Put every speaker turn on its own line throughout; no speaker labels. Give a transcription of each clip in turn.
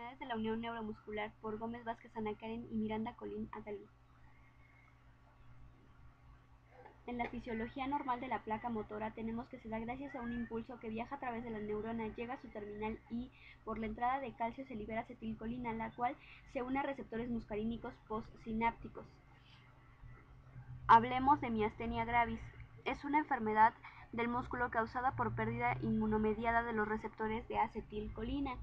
Enfermedades de la unión neuromuscular por Gómez Vázquez Ana Karen y Miranda Colín Adalí. En la fisiología normal de la placa motora tenemos que se da gracias a un impulso que viaja a través de la neurona, llega a su terminal y, por la entrada de calcio, se libera acetilcolina, la cual se une a receptores muscarínicos postsinápticos. Hablemos de miastenia gravis. Es una enfermedad del músculo causada por pérdida inmunomediada de los receptores de acetilcolina.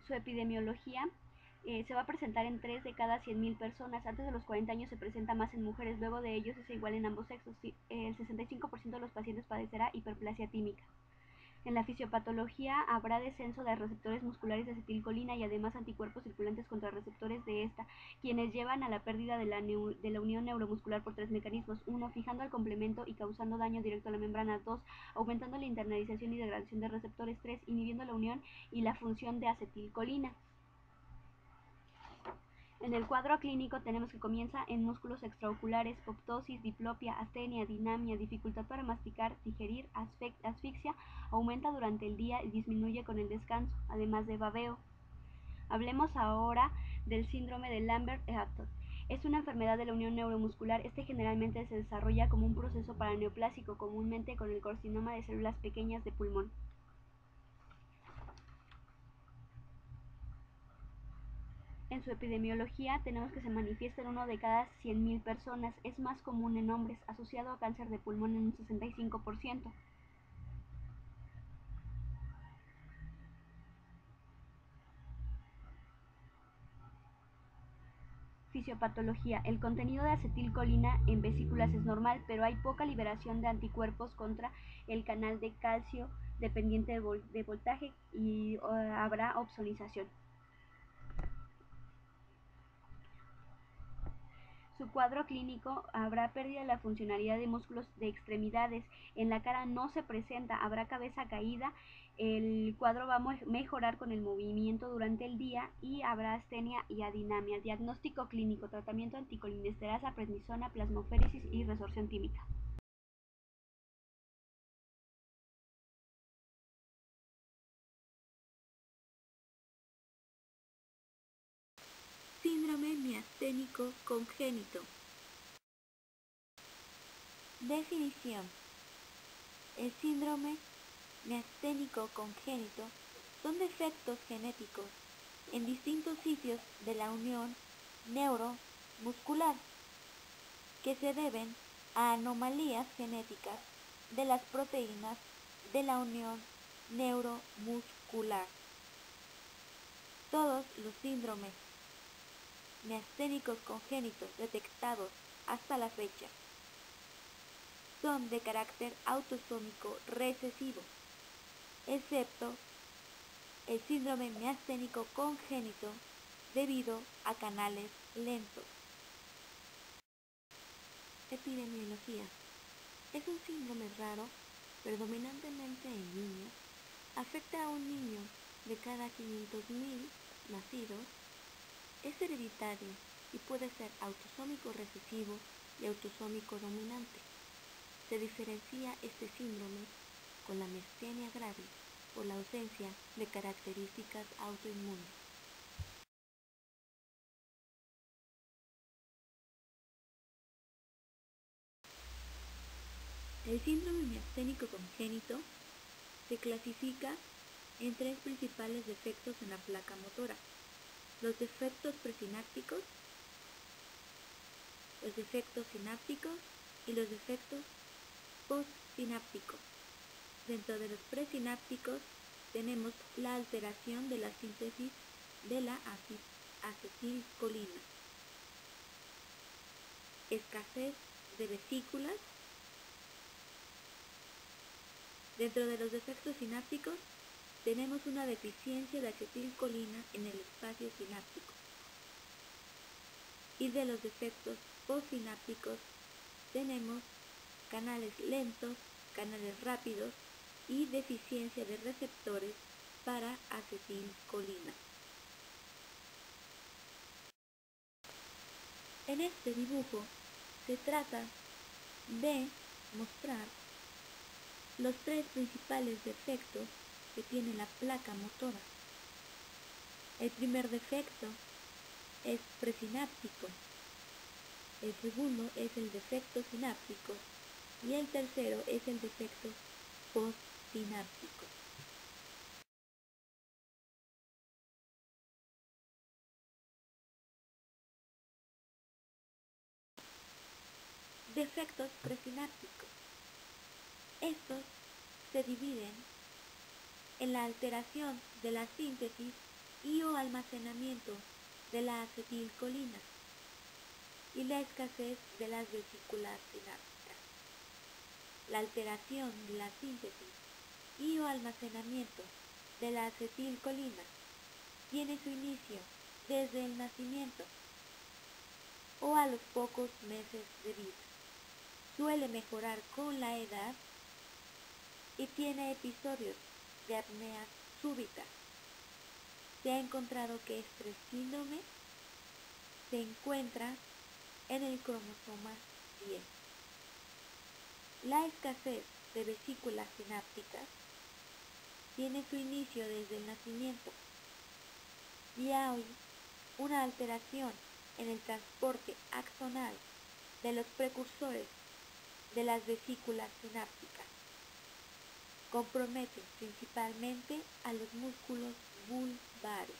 Su epidemiología se va a presentar en 3 de cada 100.000 personas. Antes de los 40 años se presenta más en mujeres, luego de ellos es igual en ambos sexos. El 65% de los pacientes padecerá hiperplasia tímica. En la fisiopatología habrá descenso de receptores musculares de acetilcolina y además anticuerpos circulantes contra receptores de esta, quienes llevan a la pérdida de la unión neuromuscular por 3 mecanismos: 1, fijando al complemento y causando daño directo a la membrana; 2, aumentando la internalización y degradación de receptores; 3, inhibiendo la unión y la función de acetilcolina. En el cuadro clínico tenemos que comienza en músculos extraoculares: ptosis, diplopia, astenia, dinamia, dificultad para masticar, digerir, asfixia, aumenta durante el día y disminuye con el descanso, además de babeo. Hablemos ahora del síndrome de Lambert-Eaton. Es una enfermedad de la unión neuromuscular. Este generalmente se desarrolla como un proceso paraneoplásico, comúnmente con el carcinoma de células pequeñas de pulmón. En su epidemiología tenemos que se manifiesta en 1 de cada 100.000 personas. Es más común en hombres, asociado a cáncer de pulmón en un 65%. Fisiopatología. El contenido de acetilcolina en vesículas es normal, pero hay poca liberación de anticuerpos contra el canal de calcio dependiente de voltaje y habrá opsonización. Su cuadro clínico habrá pérdida de la funcionalidad de músculos de extremidades. En la cara no se presenta, habrá cabeza caída. El cuadro va a mejorar con el movimiento durante el día y habrá astenia y adinamia. Diagnóstico clínico: tratamiento anticolinesterasa, prednisona, plasmaféresis y resorción tímica.
Síndrome miasténico congénito. Definición. El síndrome miasténico congénito son defectos genéticos en distintos sitios de la unión neuromuscular que se deben a anomalías genéticas de las proteínas de la unión neuromuscular. Todos los síndromes miasténicos congénitos detectados hasta la fecha son de carácter autosómico recesivo, excepto el síndrome miasténico congénito debido a canales lentos. Epidemiología. Es un síndrome raro, predominantemente en niños. Afecta a un niño de cada 500.000 nacidos. Es hereditario y puede ser autosómico recesivo y autosómico dominante. Se diferencia este síndrome con la miastenia gravis por la ausencia de características autoinmunes. El síndrome miasténico congénito se clasifica en 3 principales defectos en la placa motora: los defectos presinápticos, los defectos sinápticos y los defectos postsinápticos. Dentro de los presinápticos tenemos la alteración de la síntesis de la acetilcolina, escasez de vesículas. Dentro de los defectos sinápticos tenemos una deficiencia de acetilcolina en el espacio sináptico. Y de los defectos postsinápticos tenemos canales lentos, canales rápidos y deficiencia de receptores para acetilcolina. En este dibujo se trata de mostrar los tres principales defectos que tiene la placa motora. El primer defecto es presináptico, el segundo es el defecto sináptico y el tercero es el defecto postsináptico. Defectos presinápticos. Estos se dividen en la alteración de la síntesis y o almacenamiento de la acetilcolina y la escasez de las vesículas sinápticas. La alteración de la síntesis y o almacenamiento de la acetilcolina tiene su inicio desde el nacimiento o a los pocos meses de vida. Suele mejorar con la edad y tiene episodios de apnea súbita. Se ha encontrado que este síndrome se encuentra en el cromosoma 10. La escasez de vesículas sinápticas tiene su inicio desde el nacimiento y hay una alteración en el transporte axonal de los precursores de las vesículas sinápticas. Compromete principalmente a los músculos vulvares.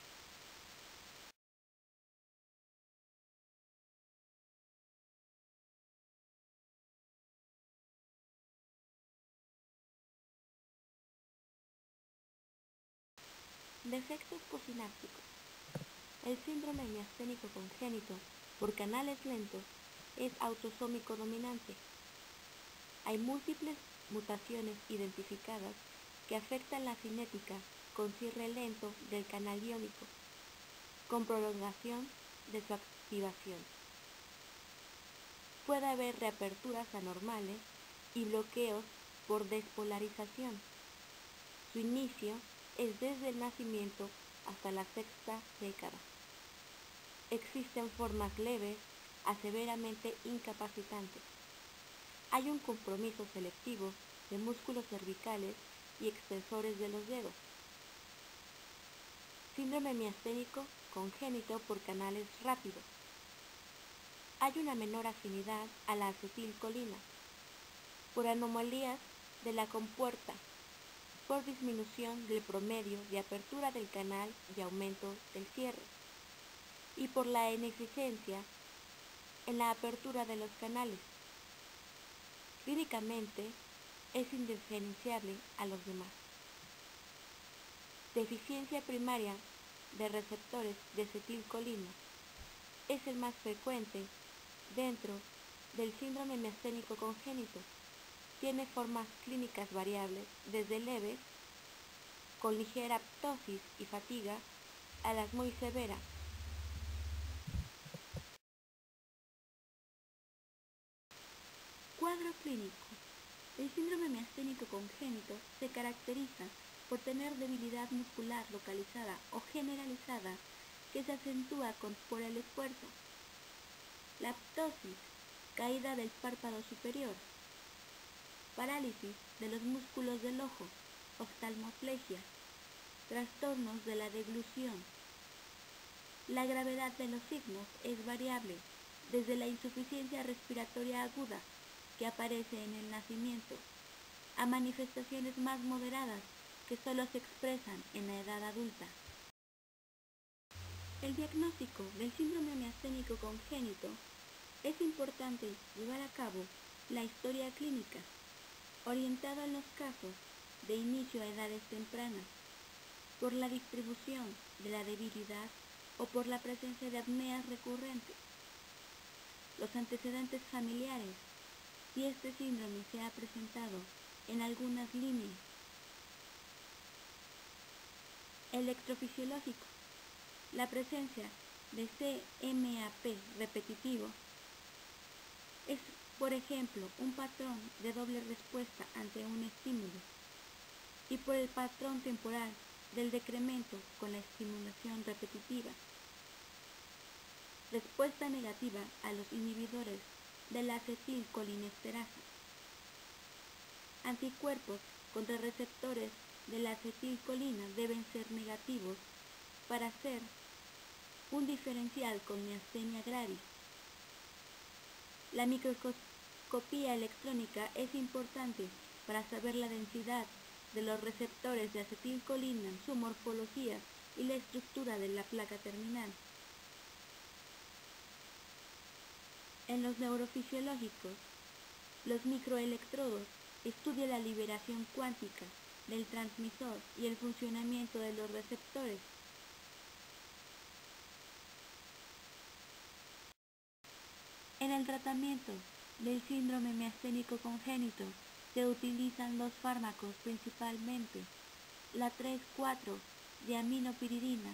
Defectos posinápticos. El síndrome miasténico congénito por canales lentos es autosómico dominante. Hay múltiples mutaciones identificadas que afectan la cinética con cierre lento del canal iónico, con prolongación de su activación. Puede haber reaperturas anormales y bloqueos por despolarización. Su inicio es desde el nacimiento hasta la sexta década. Existen formas leves a severamente incapacitantes. Hay un compromiso selectivo de músculos cervicales y extensores de los dedos. Síndrome miasténico congénito por canales rápidos. Hay una menor afinidad a la acetilcolina por anomalías de la compuerta, por disminución del promedio de apertura del canal y aumento del cierre, y por la ineficiencia en la apertura de los canales. Clínicamente es indiferenciable a los demás. Deficiencia primaria de receptores de acetilcolina es el más frecuente dentro del síndrome miasténico congénito. Tiene formas clínicas variables desde leves, con ligera ptosis y fatiga, a las muy severas. Cuadro clínico. El síndrome miasténico congénito se caracteriza por tener debilidad muscular localizada o generalizada que se acentúa por el esfuerzo. La ptosis, caída del párpado superior, parálisis de los músculos del ojo, oftalmoplegia, trastornos de la deglución. La gravedad de los signos es variable, desde la insuficiencia respiratoria aguda, que aparece en el nacimiento, a manifestaciones más moderadas que solo se expresan en la edad adulta. El diagnóstico del síndrome miasténico congénito es importante llevar a cabo la historia clínica, orientada en los casos de inicio a edades tempranas, por la distribución de la debilidad o por la presencia de apneas recurrentes. Los antecedentes familiares, si este síndrome se ha presentado en algunas líneas. Electrofisiológico. La presencia de CMAP repetitivo es, por ejemplo, un patrón de doble respuesta ante un estímulo y por el patrón temporal del decremento con la estimulación repetitiva. Respuesta negativa a los inhibidores de la acetilcolinesterasa. Anticuerpos contra receptores de la acetilcolina deben ser negativos para hacer un diferencial con miastenia gravis. La microscopía electrónica es importante para saber la densidad de los receptores de acetilcolina, su morfología y la estructura de la placa terminal. En los neurofisiológicos, los microelectrodos estudian la liberación cuántica del transmisor y el funcionamiento de los receptores. En el tratamiento del síndrome miasténico congénito se utilizan dos fármacos principalmente, la 3,4-diaminopiridina.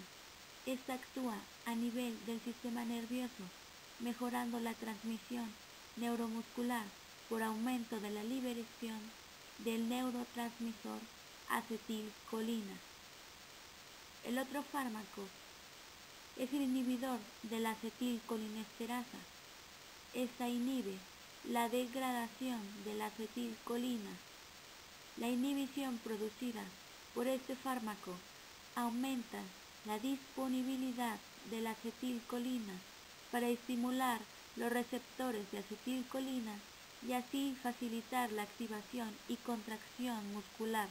Esta actúa a nivel del sistema nervioso, mejorando la transmisión neuromuscular por aumento de la liberación del neurotransmisor acetilcolina. El otro fármaco es el inhibidor de la acetilcolinesterasa. Esta inhibe la degradación de la acetilcolina. La inhibición producida por este fármaco aumenta la disponibilidad de la acetilcolina para estimular los receptores de acetilcolina y así facilitar la activación y contracción muscular.